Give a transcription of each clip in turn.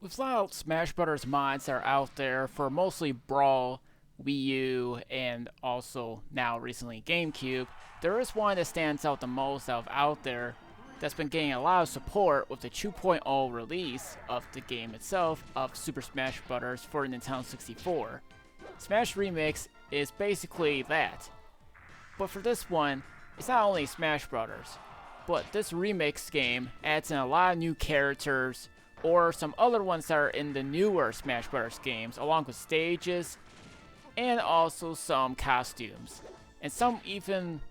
With a lot of Smash Brothers mods that are out there for mostly Brawl, Wii U, and also now recently GameCube, there is one that stands out the most out there that's been getting a lot of support with the 2.0 release of the game itself of Super Smash Bros. For Nintendo 64. Smash Remix is basically that. But for this one, it's not only Smash Bros., but this remix game adds in a lot of new characters or some other ones that are in the newer Smash Bros. Games, along with stages and also some costumes. And some even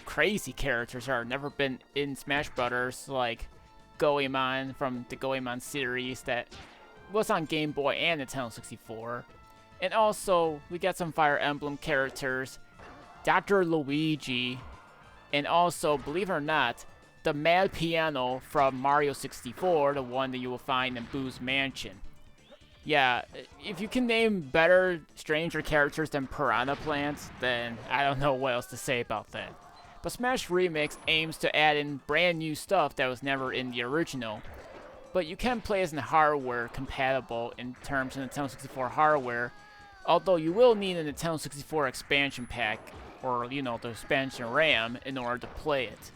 crazy characters that have never been in Smash Bros., like Goemon from the Goemon series that was on Game Boy and Nintendo 64. And also, we got some Fire Emblem characters, Dr. Luigi, and also, believe it or not, the Mad Piano from Mario 64, the one that you will find in Boo's Mansion. Yeah, if you can name better, stranger characters than Piranha Plants, then I don't know what else to say about that. But Smash Remix aims to add in brand new stuff that was never in the original. But you can play as in hardware compatible in terms of Nintendo 64 hardware, although you will need a Nintendo 64 expansion pack, or the expansion RAM, in order to play it.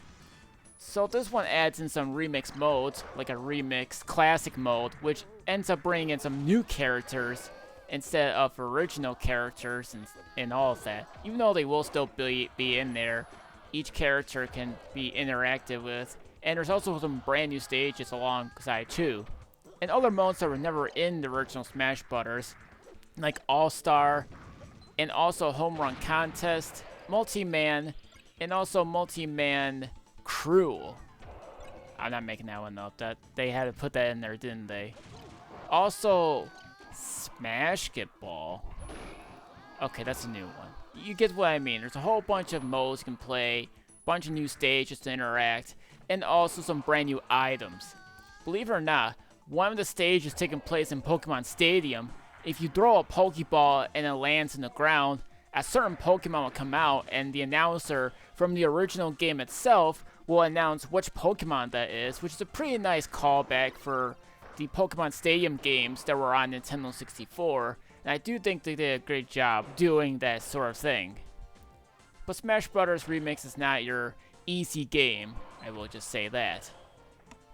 So this one adds in some remix modes, like a remix classic mode, which ends up bringing in some new characters instead of original characters and all of that. Even though they will still be in there, each character can be interactive with, and there's also some brand new stages alongside too. And other modes that were never in the original Smash Bros., like All-Star, and also Home Run Contest, Multi-Man, and also Multi-Man Crew. I'm not making that one up. That they had to put that in there, didn't they? Also, Smashketball. Okay, that's a new one. You get what I mean. There's a whole bunch of modes you can play, bunch of new stages to interact, and also some brand new items. Believe it or not, one of the stages taking place in Pokemon Stadium, if you throw a Pokeball and it lands in the ground, a certain Pokemon will come out, and the announcer from the original game itself will announce which Pokemon that is, which is a pretty nice callback for the Pokemon Stadium games that were on Nintendo 64, and I do think they did a great job doing that sort of thing. But Smash Bros. Remix is not your easy game, I will just say that.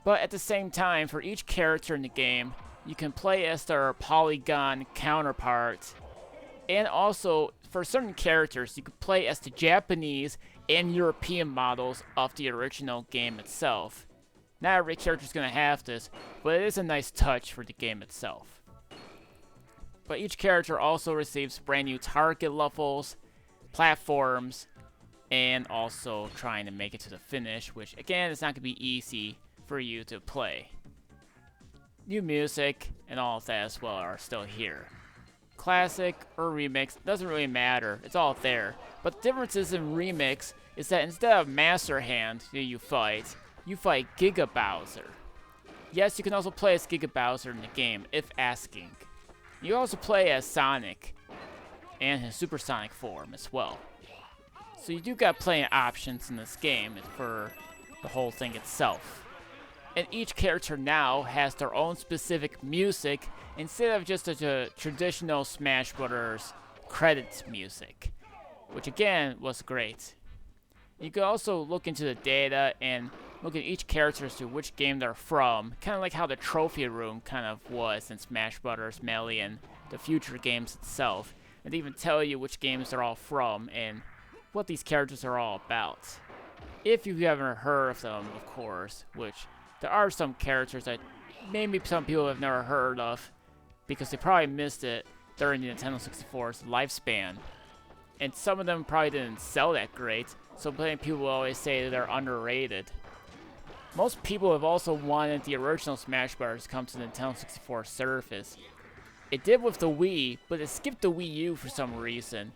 But at the same time, for each character in the game, you can play as their polygon counterpart, and also for certain characters, you can play as the Japanese and European models of the original game itself. Not every character is going to have this, but it is a nice touch for the game itself. But each character also receives brand new target levels, platforms, and also trying to make it to the finish, which again is not going to be easy for you to play. New music and all of that as well are still here. Classic or remix, doesn't really matter, it's all there. But the differences in remix is that instead of Master Hand that you fight Giga Bowser. Yes, you can also play as Giga Bowser in the game, if asking. You also play as Sonic, and his supersonic form as well. So you do got plenty of options in this game for the whole thing itself. And each character now has their own specific music instead of just a traditional Smash Bros. Credits music, which again was great. You can also look into the data and look at each character as to which game they're from, kind of like how the trophy room kind of was in Smash Bros. Melee and the future games itself, and even tell you which games they're all from and what these characters are all about. If you haven't heard of them, of course, which there are some characters that maybe some people have never heard of because they probably missed it during the Nintendo 64's lifespan. And some of them probably didn't sell that great, so plenty of people always say they're underrated. Most people have also wanted the original Smash Bros. To come to the Nintendo 64 Surface. It did with the Wii, but it skipped the Wii U for some reason.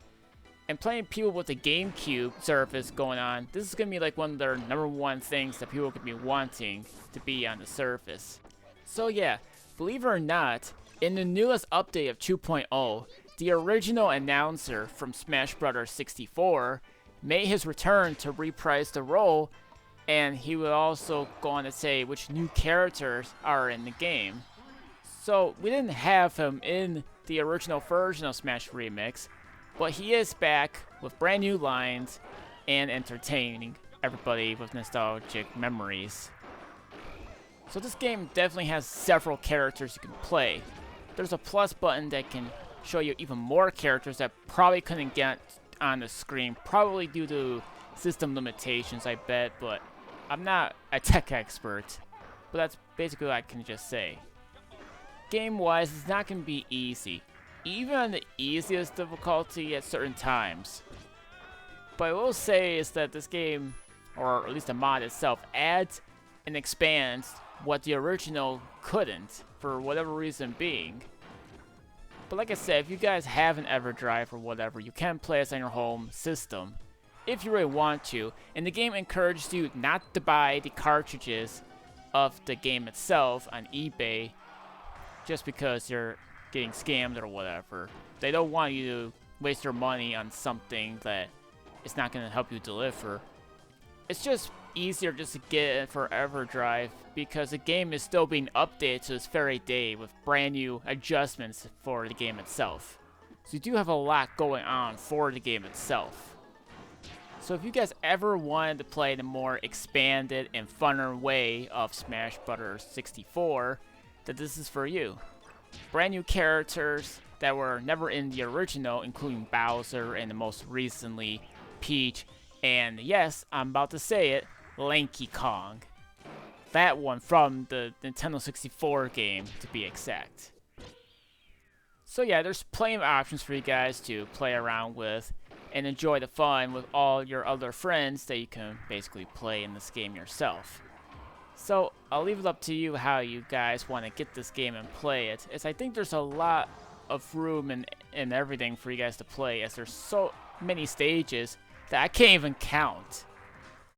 And plenty of people with the GameCube Surface going on, this is going to be like one of their #1 things that people could be wanting to be on the Surface. So yeah, believe it or not, in the newest update of 2.0, the original announcer from Smash Bros. 64 made his return to reprise the role, and he would also go on to say which new characters are in the game. So we didn't have him in the original version of Smash Remix, but he is back with brand new lines and entertaining everybody with nostalgic memories. So this game definitely has several characters you can play. There's a plus button that can show you even more characters that probably couldn't get on the screen, probably due to system limitations, I bet, but I'm not a tech expert. But that's basically what I can just say. Game-wise, it's not going to be easy, even on the easiest difficulty at certain times. But I will say is that this game, or at least the mod itself, adds and expands what the original couldn't, for whatever reason being. But like I said, if you guys have an EverDrive or whatever, you can play this on your home system, if you really want to. And the game encourages you not to buy the cartridges of the game itself on eBay, just because you're getting scammed or whatever. They don't want you to waste your money on something that is not going to help you deliver. It's just easier just to get it for EverDrive because the game is still being updated to this very day with brand new adjustments for the game itself. So you do have a lot going on for the game itself. So if you guys ever wanted to play the more expanded and funner way of Smash Bros. 64, then this is for you. Brand new characters that were never in the original, including Bowser and the most recently Peach, and yes, I'm about to say it, Lanky Kong. That one from the Nintendo 64 game, to be exact. So yeah, there's plenty of options for you guys to play around with and enjoy the fun with all your other friends that you can basically play in this game yourself. So I'll leave it up to you how you guys want to get this game and play it, as I think there's a lot of room and everything for you guys to play, as there's so many stages that I can't even count.